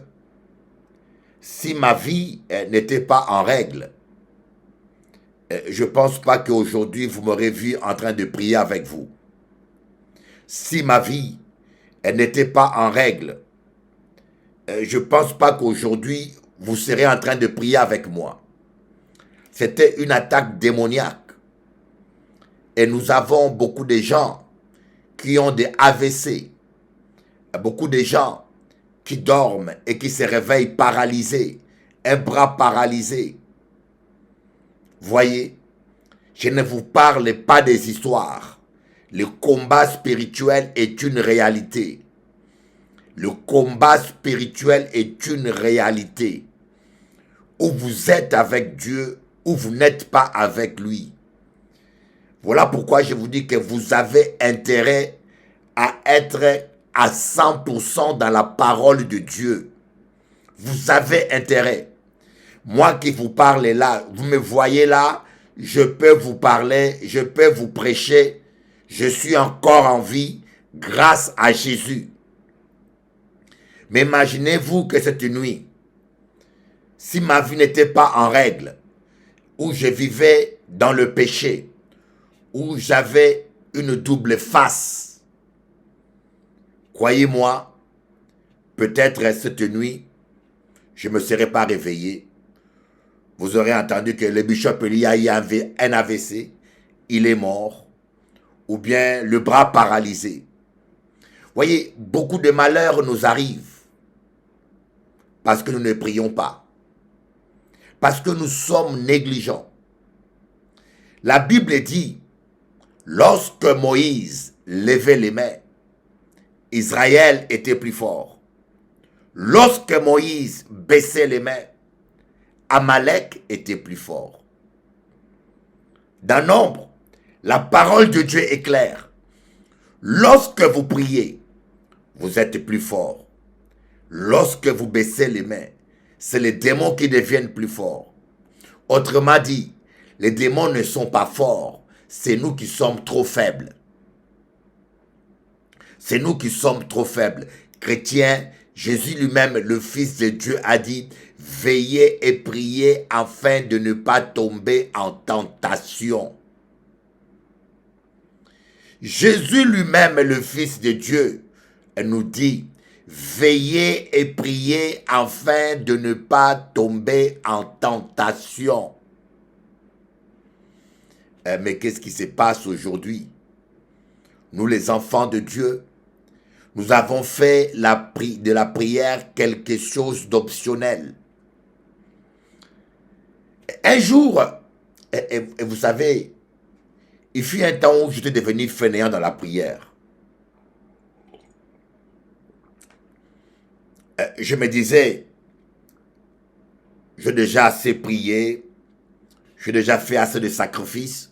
S1: si ma vie n'était pas en règle, je ne pense pas qu'aujourd'hui vous m'aurez vu en train de prier avec vous. Si ma vie n'était pas en règle, je ne pense pas qu'aujourd'hui vous serez en train de prier avec moi. C'était une attaque démoniaque. Et nous avons beaucoup de gens qui ont des AVC. Beaucoup de gens qui dorment et qui se réveillent paralysés. Un bras paralysé. Voyez, je ne vous parle pas des histoires. Le combat spirituel est une réalité. Le combat spirituel est une réalité. Où vous êtes avec Dieu, ou vous n'êtes pas avec lui. Voilà pourquoi je vous dis que vous avez intérêt à être à 100% dans la parole de Dieu. Vous avez intérêt. Moi qui vous parle là, vous me voyez là, je peux vous parler, je peux vous prêcher. Je suis encore en vie grâce à Jésus. Mais imaginez-vous que cette nuit, si ma vie n'était pas en règle, où je vivais dans le péché, où j'avais une double face. Croyez-moi, peut-être cette nuit, je ne me serais pas réveillé. Vous aurez entendu que le bishop Eli a eu un AVC, il est mort, ou bien le bras paralysé. Voyez, beaucoup de malheurs nous arrivent parce que nous ne prions pas, parce que nous sommes négligents. La Bible dit, lorsque Moïse levait les mains, Israël était plus fort. Lorsque Moïse baissait les mains, Amalek était plus fort. Dans Nombre, la parole de Dieu est claire. Lorsque vous priez, vous êtes plus fort. Lorsque vous baissez les mains, c'est les démons qui deviennent plus forts. Autrement dit, les démons ne sont pas forts, c'est nous qui sommes trop faibles. C'est nous qui sommes trop faibles. Chrétiens, Jésus lui-même, le Fils de Dieu, a dit, veillez et priez afin de ne pas tomber en tentation. Jésus lui-même, le Fils de Dieu, nous dit, veillez et priez afin de ne pas tomber en tentation. Mais qu'est-ce qui se passe aujourd'hui? Nous, les enfants de Dieu, nous avons fait de la prière quelque chose d'optionnel. Un jour, et vous savez, il fut un temps où j'étais devenu fainéant dans la prière. Je me disais, j'ai déjà assez prié, j'ai déjà fait assez de sacrifices.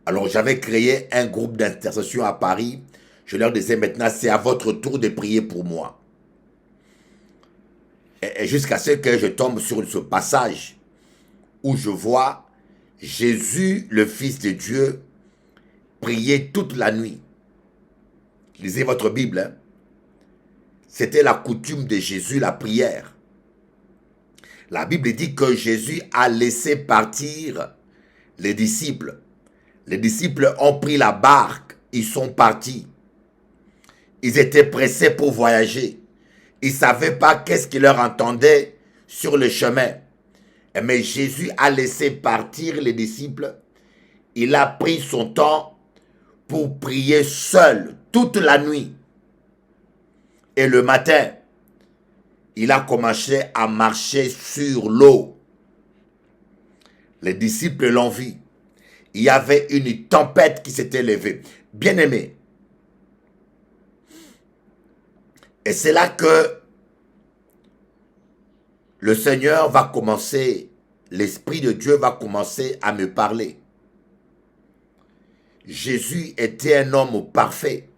S1: Alors j'avais créé un groupe d'intercession à Paris. Je leur disais maintenant, c'est à votre tour de prier pour moi. Et jusqu'à ce que je tombe sur ce passage où je vois Jésus, le Fils de Dieu, prier toute la nuit. Lisez votre Bible. Hein? C'était la coutume de Jésus, la prière. La Bible dit que Jésus a laissé partir les disciples. Les disciples ont pris la barque, ils sont partis. Ils étaient pressés pour voyager. Ils ne savaient pas qu'est-ce qui leur entendait sur le chemin. Mais Jésus a laissé partir les disciples. Il a pris son temps pour prier seul toute la nuit. Et le matin, il a commencé à marcher sur l'eau. Les disciples l'ont vu. Il y avait une tempête qui s'était levée. Bien-aimés, et c'est là que le Seigneur va commencer, l'Esprit de Dieu va commencer à me parler. Jésus était un homme parfait.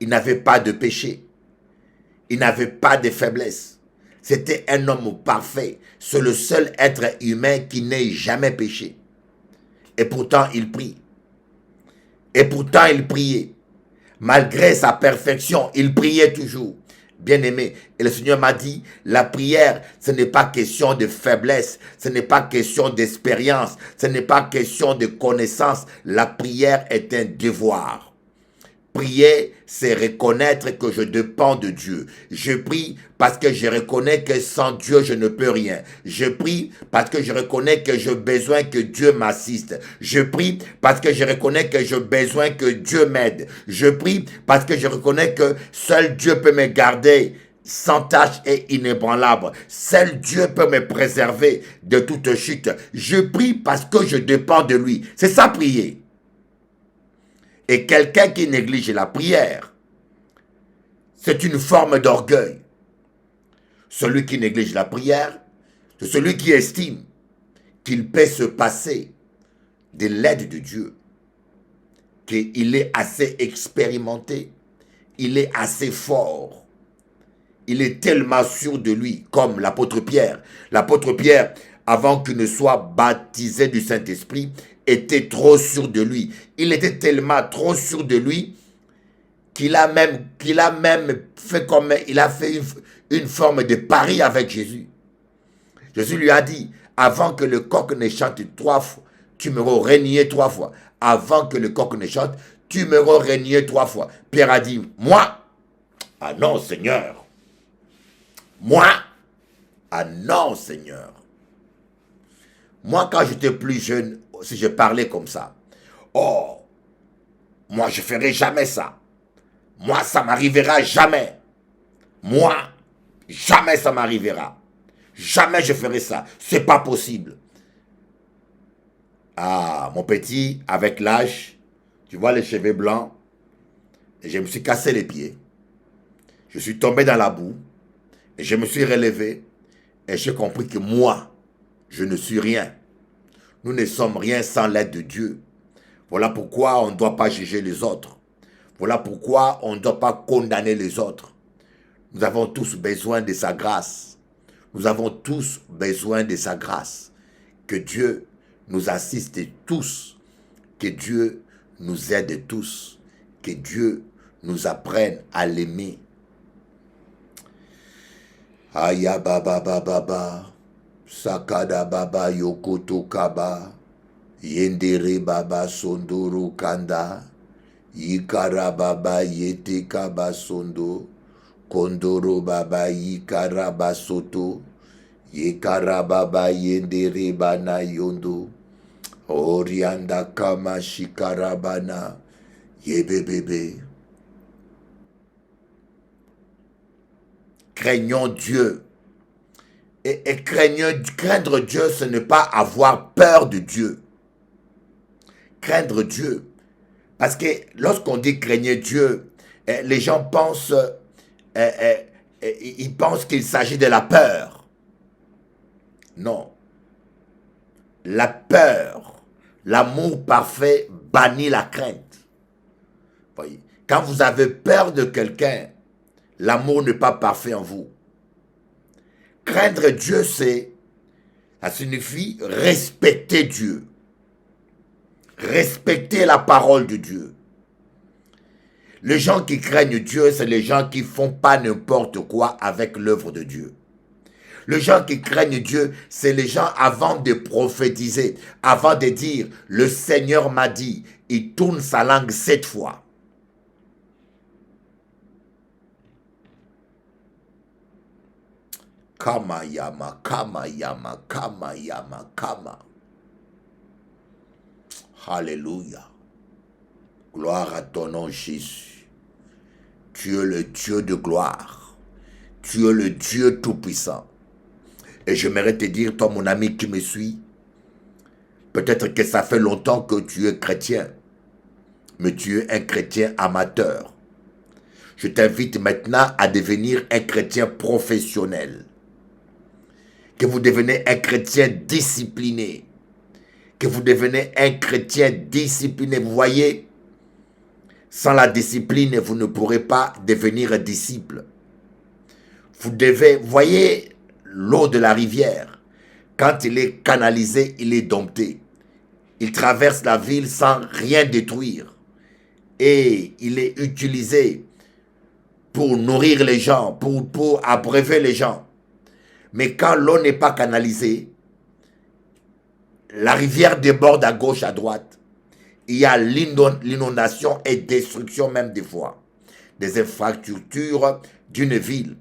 S1: Il n'avait pas de péché. Il n'avait pas de faiblesse. C'était un homme parfait. C'est le seul être humain qui n'ait jamais péché. Et pourtant, il prie. Et pourtant, il priait. Malgré sa perfection, il priait toujours. Bien-aimé, et le Seigneur m'a dit, la prière, ce n'est pas question de faiblesse, ce n'est pas question d'expérience, ce n'est pas question de connaissance. La prière est un devoir. Prier, c'est reconnaître que je dépends de Dieu. Je prie parce que je reconnais que sans Dieu, je ne peux rien. Je prie parce que je reconnais que j'ai besoin que Dieu m'assiste. Je prie parce que je reconnais que j'ai besoin que Dieu m'aide. Je prie parce que je reconnais que seul Dieu peut me garder sans tache et inébranlable. Seul Dieu peut me préserver de toute chute. Je prie parce que je dépends de lui. C'est ça, prier. Et quelqu'un qui néglige la prière, c'est une forme d'orgueil. Celui qui néglige la prière, c'est celui qui estime qu'il peut se passer de l'aide de Dieu, qu'il est assez expérimenté, il est assez fort, il est tellement sûr de lui, comme l'apôtre Pierre. L'apôtre Pierre, avant qu'il ne soit baptisé du Saint-Esprit, était trop sûr de lui. Il était tellement trop sûr de lui qu'il a même fait une forme de pari avec Jésus. Jésus lui a dit, avant que le coq ne chante tu m'auras renié 3 fois. Avant que le coq ne chante, tu m'auras renié 3 fois. Pierre a dit, moi, ah non Seigneur. Moi, ah non Seigneur. Moi, quand j'étais plus jeune, si je parlais comme ça, oh, moi, je ne ferai jamais ça. Moi, ça m'arrivera jamais. Moi, jamais ça m'arrivera. Jamais je ferai ça. C'est pas possible. Ah, mon petit, avec l'âge, tu vois les cheveux blancs, et je me suis cassé les pieds. Je suis tombé dans la boue, et je me suis relevé, et j'ai compris que moi, je ne suis rien. Nous ne sommes rien sans l'aide de Dieu. Voilà pourquoi on ne doit pas juger les autres. Voilà pourquoi on ne doit pas condamner les autres. Nous avons tous besoin de sa grâce. Nous avons tous besoin de sa grâce. Que Dieu nous assiste tous. Que Dieu nous aide tous. Que Dieu nous apprenne à l'aimer. Aya baba baba ba. Sakada baba yokoto kaba. Yendere baba sondoro kanda. Yikara baba yete kaba sondo. Kondoro baba yikara basoto. Yikara baba yendere bana yondo. Orianda kama shikara bana. Yebebebe. Craignons Dieu. Et craindre Dieu, ce n'est pas avoir peur de Dieu. Craindre Dieu. Parce que lorsqu'on dit craignez Dieu, les gens pensent, ils pensent qu'il s'agit de la peur. Non. La peur, l'amour parfait bannit la crainte. Voyez, quand vous avez peur de quelqu'un, l'amour n'est pas parfait en vous. Craindre Dieu, ça signifie respecter Dieu. Respecter la parole de Dieu. Les gens qui craignent Dieu, c'est les gens qui ne font pas n'importe quoi avec l'œuvre de Dieu. Les gens qui craignent Dieu, c'est les gens avant de prophétiser, avant de dire, le Seigneur m'a dit, il tourne sa langue 7 fois. Kama yama, kama yama, kama yama, kama. Alléluia. Gloire à ton nom, Jésus. Tu es le Dieu de gloire. Tu es le Dieu tout-puissant. Et j'aimerais te dire, toi mon ami qui me suis, peut-être que ça fait longtemps que tu es chrétien, mais tu es un chrétien amateur. Je t'invite maintenant à devenir un chrétien professionnel. Que vous devenez un chrétien discipliné. Que vous devenez un chrétien discipliné. Vous voyez, sans la discipline, vous ne pourrez pas devenir disciple. Vous voyez l'eau de la rivière. Quand il est canalisé, il est dompté. Il traverse la ville sans rien détruire. Et il est utilisé pour nourrir les gens, pour abreuver les gens. Mais quand l'eau n'est pas canalisée, la rivière déborde à gauche, à droite. Il y a l'inondation et destruction même des fois. Des infrastructures d'une ville.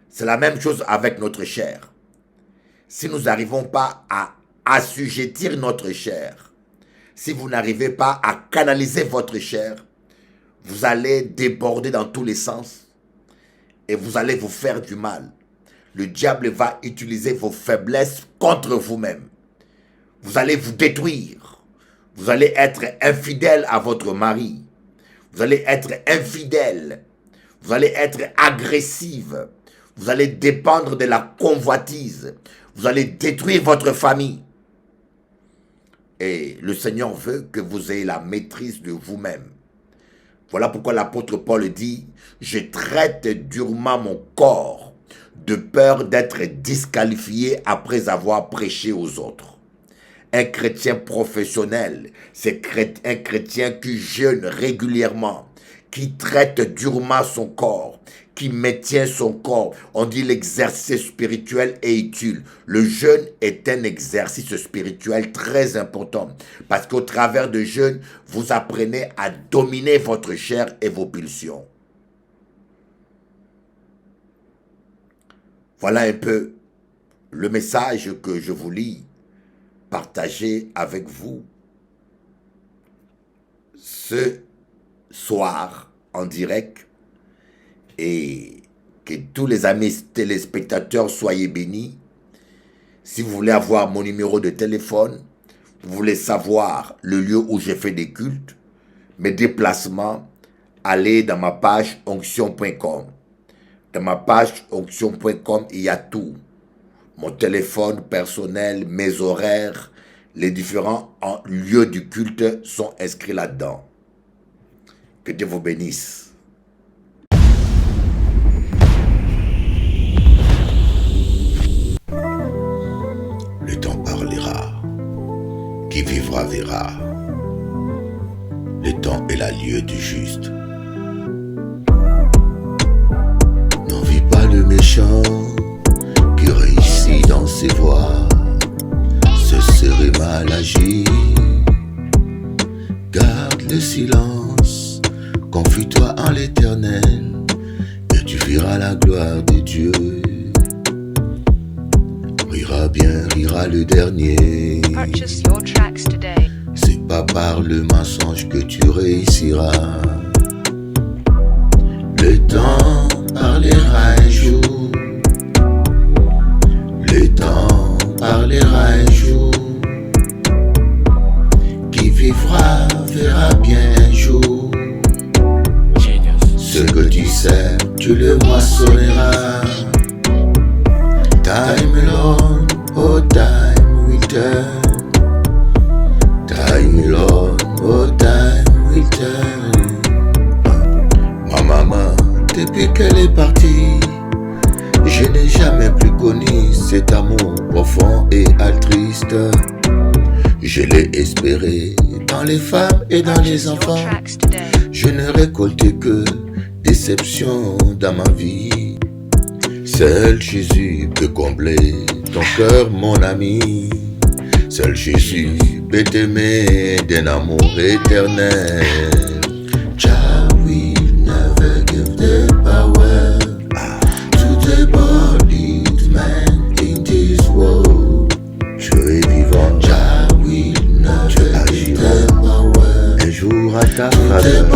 S1: C'est la même chose avec notre chair. Si nous n'arrivons pas à assujettir notre chair, si vous n'arrivez pas à canaliser votre chair, vous allez déborder dans tous les sens et vous allez vous faire du mal. Le diable va utiliser vos faiblesses contre vous-même. Vous allez vous détruire. Vous allez être infidèle à votre mari. Vous allez être infidèle. Vous allez être agressive. Vous allez dépendre de la convoitise. Vous allez détruire votre famille. Et le Seigneur veut que vous ayez la maîtrise de vous-même. Voilà pourquoi l'apôtre Paul dit, « Je traite durement mon corps de peur d'être disqualifié après avoir prêché aux autres. » Un chrétien professionnel, c'est un chrétien qui jeûne régulièrement, qui traite durement son corps, qui maintient son corps. On dit l'exercice spirituel est utile. Le jeûne est un exercice spirituel très important parce qu'au travers de jeûne, vous apprenez à dominer votre chair et vos pulsions. Voilà un peu le message que je voulais partager avec vous ce soir en direct, et que tous les amis téléspectateurs soyez bénis. Si vous voulez avoir mon numéro de téléphone, vous voulez savoir le lieu où j'ai fait des cultes, mes déplacements, allez dans ma page onction.com. Dans ma page onction.com, il y a tout. Mon téléphone personnel, mes horaires, les différents lieux du culte sont inscrits là-dedans. Que Dieu vous bénisse.
S6: Le temps parlera, qui vivra verra. Le temps est la lieu du juste. N'envie pas le méchant qui réussit dans ses voies. Ce serait mal agi. Garde le silence, confie-toi en l'Éternel, et tu verras la gloire de Dieu. Rira bien, rira le dernier.
S7: Purchase your tracks today.
S6: C'est pas par le mensonge que tu réussiras. Le temps parlera un jour. Le temps parlera un jour. Qui vivra verra bien un jour. Ce que tu sèmes, tu le moissonneras. Time alone, oh time will turn. Time alone, oh time will turn. Ma maman, depuis qu'elle est partie, je n'ai jamais plus connu cet amour profond et altruiste. Je l'ai espéré dans les femmes et dans les
S7: Purchase your
S6: enfants.
S7: tracks today.
S6: Je ne récoltais que déception dans ma vie. Seul Jésus peut combler ton cœur, mon ami. Seul Jésus peut t'aimer d'un amour éternel. Jah will never give the power to the bodied man in this world. Dieu est vivant. Jah will never give the power un jour à ta faveur.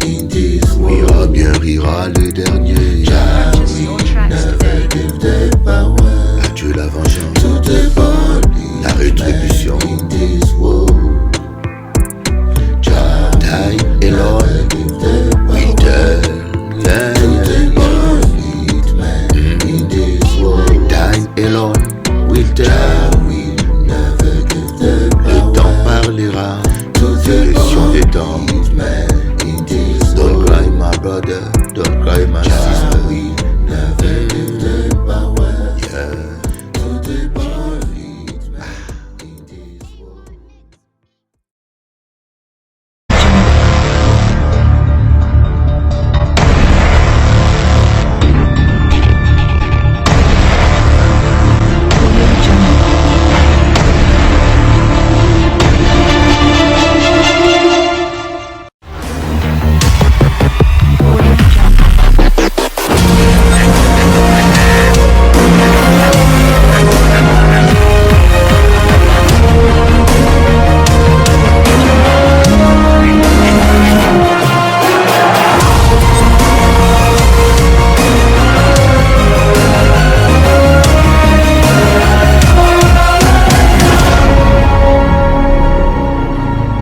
S6: In this world. Rira bien, rira le dernier.
S7: Purchase your tracks today.
S6: Give the power. À Dieu la vengeance. To the body. La rétribution. In this world. Time alone will turn. In this world. Time alone will turn. Le temps parlera. C'est question de temps.